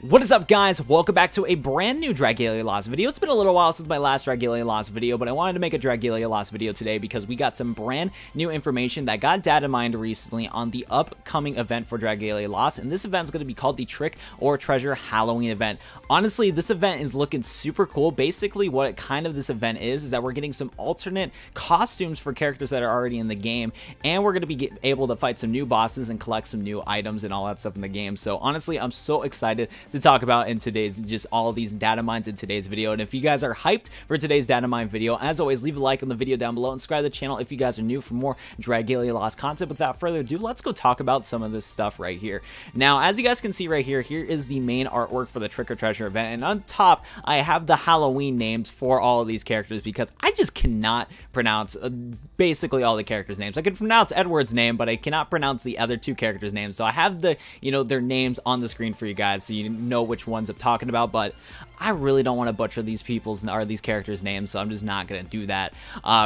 What is up, guys? Welcome back to a brand new Dragalia Lost video. It's been a little while since my last Dragalia Lost video, but I wanted to make a Dragalia Lost video today because we got some brand new information that got data mined recently on the upcoming event for Dragalia Lost, and this event is going to be called the Trick or Treasure Halloween event. Honestly, this event is looking super cool. Basically, what this event is that we're getting some alternate costumes for characters that are already in the game, and we're going to be able to fight some new bosses and collect some new items and all that stuff in the game. So honestly, I'm so excited to talk about in today's, just all these data mines in today's video. And if you guys are hyped for today's data mine video, as always, leave a like on the video down below and subscribe to the channel if you guys are new for more Dragalia Lost content. Without further ado, let's go talk about some of this stuff right here. Now, as you guys can see right here, here is the main artwork for the Trick or Treasure event, and on top I have the Halloween names for all of these characters because I just cannot pronounce basically all the characters' names. I can pronounce Edward's name, but I cannot pronounce the other two characters' names. So I have the, their names on the screen for you guys so you know which ones I'm talking about, but I really don't want to butcher these these characters' names, so I'm just not going to do that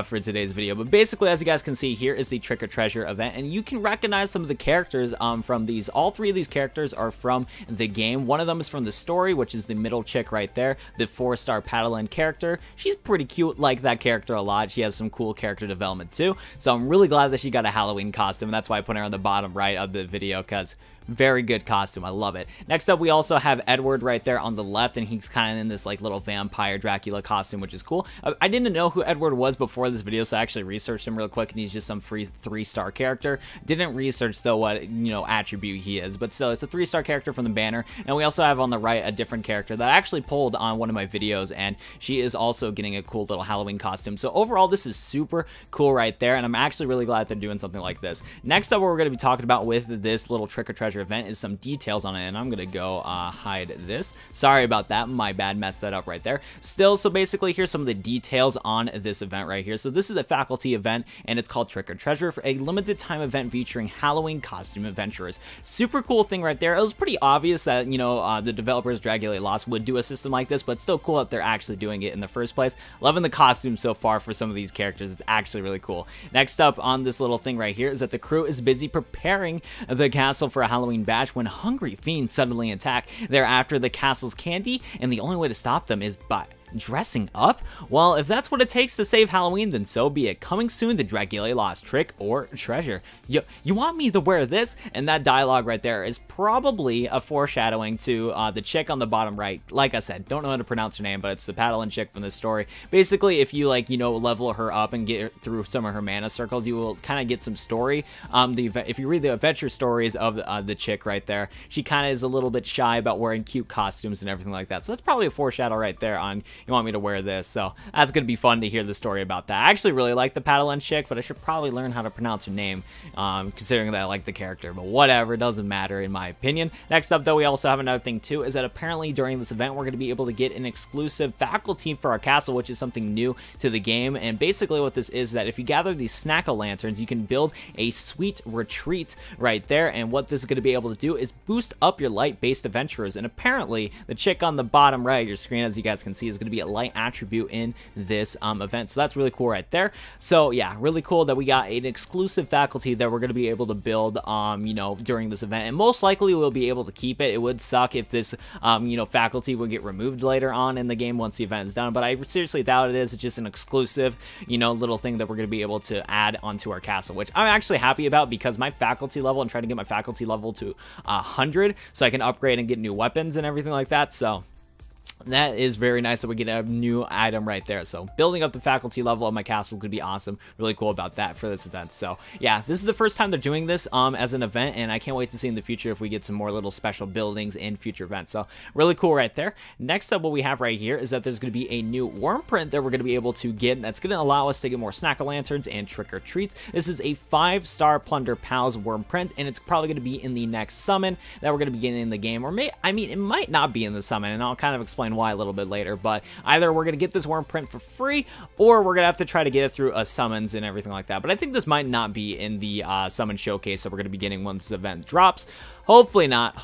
for today's video. But basically, as you guys can see, here is the Trick or Treasure event, and you can recognize some of the characters from these. All three of these characters are from the game. One of them is from the story, which is the middle chick right there, the 4-star Paddle-In character. She's pretty cute, like that character a lot. She has some cool character development too, so I'm really glad that she got a Halloween costume, and that's why I put her on the bottom right of the video, because very good costume. I love it. Next up, we also have Edward right there on the left, and he's kind of in this like little vampire Dracula costume, which is cool. I didn't know who Edward was before this video, so I actually researched him real quick, and he's just some free 3-star character. Didn't research though what attribute he is, but still, it's a 3-star character from the banner. And we also have on the right a different character that I actually pulled on one of my videos, and she is also getting a cool little Halloween costume. So overall, this is super cool right there, and I'm actually really glad they're doing something like this. Next up, what we're going to be talking about with this little Trick or Treasure event is some details on it, and I'm gonna go hide this. Sorry about that, my bad, messed that up right there. Still, so basically, here's some of the details on this event right here. So this is a faculty event, and it's called Trick or Treasure, for a limited time event featuring Halloween costume adventurers. Super cool thing right there. It was pretty obvious that the developers Dragalia Lost would do a system like this, but still cool that they're actually doing it in the first place. Loving the costumes so far for some of these characters. It's actually really cool. Next up on this little thing right here is that the crew is busy preparing the castle for a Halloween bash when hungry fiends suddenly attack. They're after the castle's candy, and the only way to stop them is by dressing up? Well, if that's what it takes to save Halloween, then so be it. Coming soon to Dragalia Lost, Trick or Treasure. You want me to wear this? And that dialogue right there is probably a foreshadowing to the chick on the bottom right. Like I said, don't know how to pronounce her name, but it's the Paddle-In chick from the story. Basically, if you level her up and get through some of her mana circles, you will kind of get some story. If you read the adventure stories of the chick right there, she kind of is a little bit shy about wearing cute costumes and everything like that. So that's probably a foreshadow right there on you want me to wear this. So that's gonna be fun to hear the story about that. I actually really like the Paddle-In chick, but I should probably learn how to pronounce her name, considering that I like the character, but whatever, it doesn't matter in my opinion. Next up though, we also have another thing too, is that apparently during this event we're going to be able to get an exclusive faculty for our castle, which is something new to the game. And basically what this is that if you gather these snack-o'-lanterns, you can build a sweet retreat right there, and what this is going to be able to do is boost up your light-based adventurers. And apparently the chick on the bottom right of your screen, as you guys can see, is going to be a light attribute in this event. So that's really cool right there. So yeah, really cool that we got an exclusive faculty that we're going to be able to build during this event, and most likely we'll be able to keep it. It would suck if this faculty would get removed later on in the game once the event is done, but I seriously doubt it is. It's just an exclusive little thing that we're going to be able to add onto our castle, which I'm actually happy about, because my faculty level, I'm trying to get my faculty level to 100 so I can upgrade and get new weapons and everything like that. So that is very nice that we get a new item right there. So building up the faculty level of my castle could be awesome. Really cool about that for this event. So yeah, this is the first time they're doing this as an event, and I can't wait to see in the future if we get some more little special buildings in future events. So really cool right there. Next up, what we have right here is that there's going to be a new worm print that we're going to be able to get. That's going to allow us to get more snack-o'-lanterns and trick-or-treats. This is a 5-star Plunder Pals worm print, and it's probably going to be in the next summon that we're going to be getting in the game, or it might not be in the summon, and I'll kind of explain why a little bit later. But either we're gonna get this worm print for free, or we're gonna have to try to get it through summons and everything like that. But I think this might not be in the summon showcase that we're gonna be getting once this event drops. Hopefully not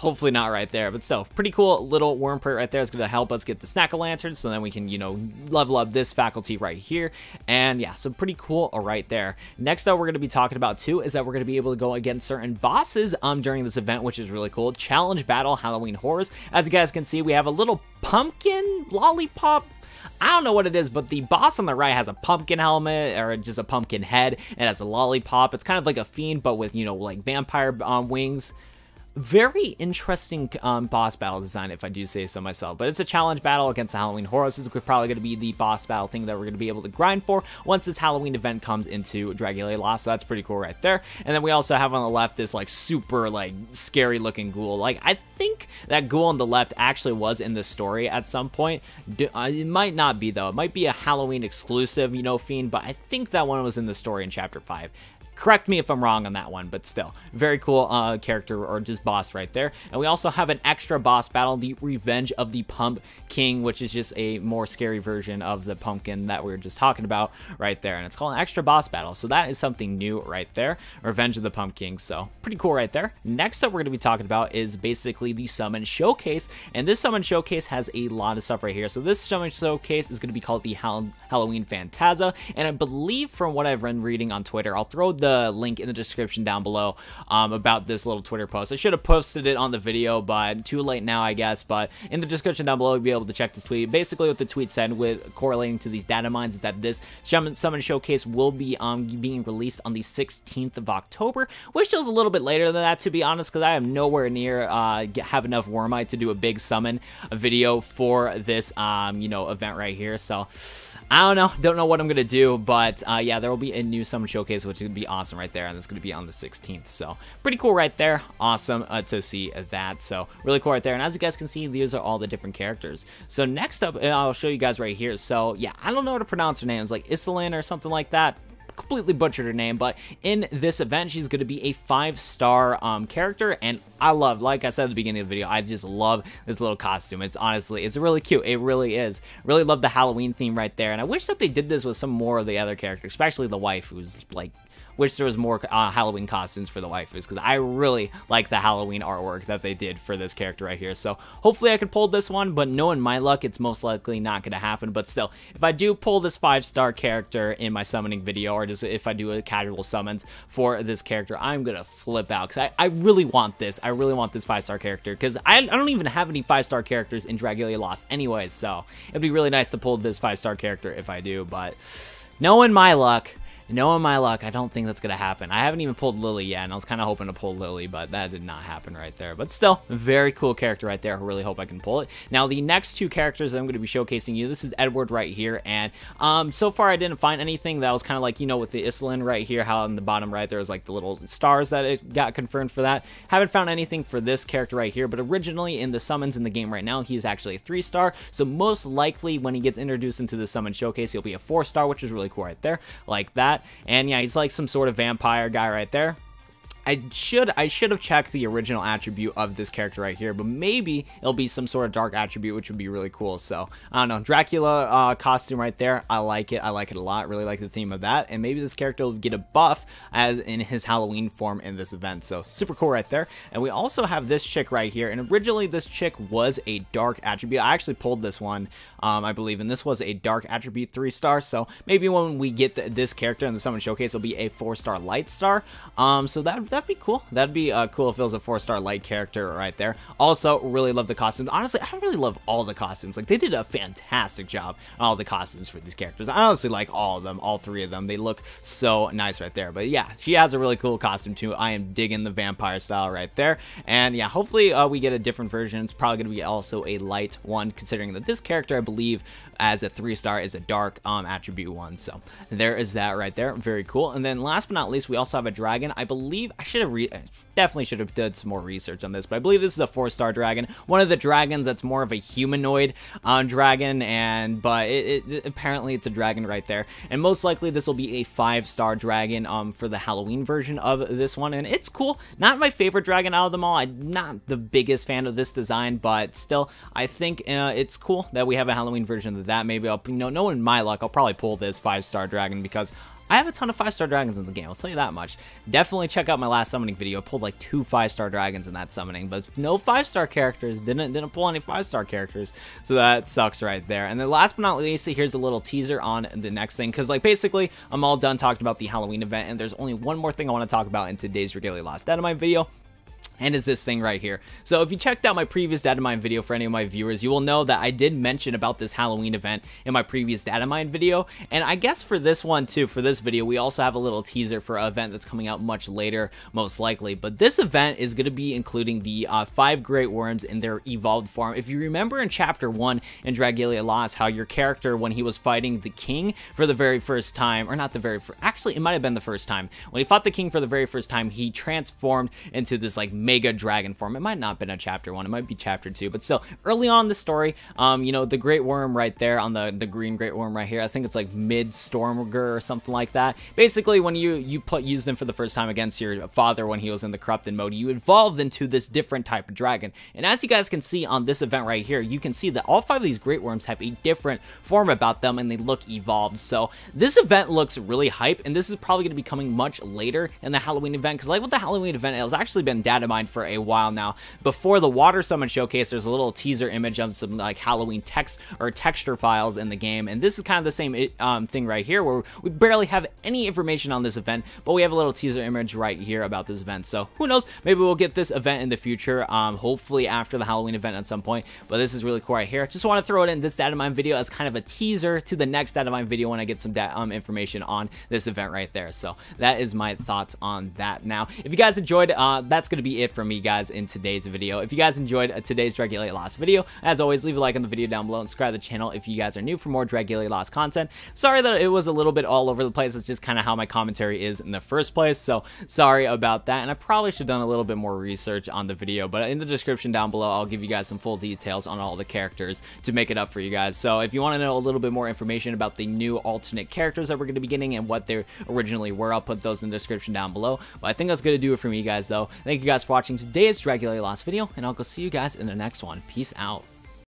right there, but still, pretty cool little worm print right there. It's going to help us get the snack-a-lantern, so then we can, you know, level up this faculty right here, and yeah, so pretty cool right there. Next up, we're going to be talking about too is that we're going to be able to go against certain bosses during this event, which is really cool. Challenge Battle Halloween Horrors. As you guys can see, we have a little pumpkin lollipop. I don't know what it is, but the boss on the right has a pumpkin helmet, or just a pumpkin head, and has a lollipop. It's kind of like a fiend, but with, you know, like vampire wings. Very interesting boss battle design, if I do say so myself. But it's a challenge battle against the Halloween Horrors. This is probably going to be the boss battle thing that we're going to be able to grind for once this Halloween event comes into Dragalia Lost. So that's pretty cool right there. And then we also have on the left this like super like scary looking ghoul. Like I think that ghoul on the left actually was in the story at some point. It might not be though. It might be a Halloween exclusive, you know, fiend. But I think that one was in the story in Chapter 5. Correct me if I'm wrong on that one, but still, very cool character or just boss right there. And we also have an extra boss battle, the Revenge of the Pump King, which is just a more scary version of the pumpkin that we were just talking about right there. And it's called an extra boss battle, so that is something new right there. Revenge of the Pump King, so pretty cool right there. Next up we're going to be talking about is basically the Summon Showcase, and this Summon Showcase has a lot of stuff right here. So this Summon Showcase is going to be called the Halloween Phantasia, and I believe from what I've been reading on Twitter, I'll throw the link in the description down below about this little Twitter post. I should have posted it on the video, but too late now, I guess. But in the description down below, you'll be able to check this tweet. Basically, what the tweet said with correlating to these data mines is that this Summon Showcase will be being released on the 16th of October. Wish it was a little bit later than that, to be honest, because I am nowhere near have enough Wormite to do a big summon video for this you know, event right here. So I don't know what I'm gonna do, but yeah, there will be a new Summon Showcase, which would be awesome right there, and it's going to be on the 16th, so pretty cool right there. Awesome to see that, so really cool right there. And as you guys can see, these are all the different characters. So next up, I'll show you guys right here. So yeah, I don't know how to pronounce her names, like ELISANNE or something like that. Completely butchered her name, but in this event she's going to be a 5-star character, and I love, like I said at the beginning of the video, I just love this little costume. It's honestly, it's really cute. It really is. Really love the Halloween theme right there, and I wish that they did this with some more of the other characters, especially the wife, who's like, wish there was more Halloween costumes for the waifus, because I really like the Halloween artwork that they did for this character right here. So hopefully I could pull this one, but knowing my luck, it's most likely not going to happen. But still, if I do pull this 5-star character in my summoning video, or just if I do a casual summons for this character, I'm going to flip out, because I really want this. I really want this 5-star character, because I don't even have any 5-star characters in Dragalia Lost anyways, so it'd be really nice to pull this 5-star character if I do. But knowing my luck, I don't think that's going to happen. I haven't even pulled Lily yet, and I was kind of hoping to pull Lily, but that did not happen right there. But still, very cool character right there. I really hope I can pull it. Now, the next two characters that I'm going to be showcasing you, this is Edward right here, and so far I didn't find anything that was kind of like, you know, with the ELISANNE right here, how on the bottom right there was like the little stars that it got confirmed for that. Haven't found anything for this character right here, but originally in the summons in the game right now, he's actually a 3-star, so most likely when he gets introduced into the summon showcase, he'll be a 4-star, which is really cool right there, like that. And yeah, he's like some sort of vampire guy right there. I should have checked the original attribute of this character right here, but maybe it'll be some sort of dark attribute, which would be really cool. So I don't know, Dracula costume right there. I like it a lot. Really like the theme of that, and maybe this character will get a buff as in his Halloween form in this event. So super cool right there. And we also have this chick right here, and originally this chick was a dark attribute. I actually pulled this one, I believe, and this was a dark attribute 3-star. So maybe when we get this character in the summon showcase, it'll be a 4-star light star. So that'd be cool. That'd be cool if it was a 4-star light character right there. Also, really love the costumes. Honestly, I really love all the costumes. Like, they did a fantastic job on all the costumes for these characters. I honestly like all of them, all 3 of them. They look so nice right there. But yeah, she has a really cool costume too. I am digging the vampire style right there. And yeah, hopefully we get a different version. It's probably going to be also a light one, considering that this character, I believe, as a 3-star is a dark attribute one. So there is that right there. Very cool. And then last but not least, we also have a dragon. I believe I definitely should have done some more research on this, but I believe this is a 4-star dragon. One of the dragons that's more of a humanoid dragon, but apparently it's a dragon right there. And most likely this will be a 5-star dragon for the Halloween version of this one. And it's cool. Not my favorite dragon out of them all. I'm not the biggest fan of this design, but still, I think it's cool that we have a Halloween version of that. Maybe I'll, knowing my luck, I'll probably pull this 5-star dragon, because I have a ton of 5-star dragons in the game, I'll tell you that much. Definitely check out my last summoning video. I pulled like 2 5-star dragons in that summoning, but no 5-star characters. Didn't pull any 5-star characters, so that sucks right there. And then last but not least, here's a little teaser on the next thing, because like basically I'm all done talking about the Halloween event, and there's only one more thing I want to talk about in today's Dragalia Lost Dynamite video. And is this thing right here. So if you checked out my previous data mine video for any of my viewers, you will know that I did mention about this Halloween event in my previous data mine video. And I guess for this one too, for this video, we also have a little teaser for an event that's coming out much later, most likely. But this event is going to be including the 5 great worms in their evolved form. If you remember in chapter 1 in Dragalia Lost, how your character, when he was fighting the king for the very first time, or not the very first, actually it might have been the first time, when he fought the king for the very first time, he transformed into this like mega dragon form. It might not have been a chapter 1, it might be chapter 2, but still early on in the story, you know, the great worm right there on the green great worm right here, I think it's like mid-Stormger or something like that. Basically when you used them for the first time against your father when he was in the corrupted mode, you evolved into this different type of dragon. And as you guys can see on this event right here, you can see that all 5 of these great worms have a different form about them and they look evolved. So this event looks really hype, and this is probably going to be coming much later in the Halloween event, because like with the Halloween event, it was actually been data mined for a while now. Before the water summon showcase, there's a little teaser image of some like Halloween text or texture files in the game, and this is kind of the same thing right here, where we barely have any information on this event, but we have a little teaser image right here about this event. So who knows, maybe we'll get this event in the future, hopefully after the Halloween event at some point. But this is really cool right here. Just want to throw it in this data mine video as kind of a teaser to the next data mine video when I get some information on this event right there. So that is my thoughts on that. Now if you guys enjoyed, that's going to be it for me guys in today's video. If you guys enjoyed today's Dragalia Lost video, as always, leave a like on the video down below and subscribe to the channel if you guys are new for more Dragalia Lost content. Sorry that it was a little bit all over the place. It's just kind of how my commentary is in the first place, so sorry about that. And I probably should have done a little bit more research on the video, but in the description down below I'll give you guys some full details on all the characters to make it up for you guys. So if you want to know a little bit more information about the new alternate characters that we're going to be getting and what they originally were, I'll put those in the description down below. But I think that's going to do it for me guys though. Thank you guys for watching today's Dragalia Lost video, and I'll go see you guys in the next one. Peace out.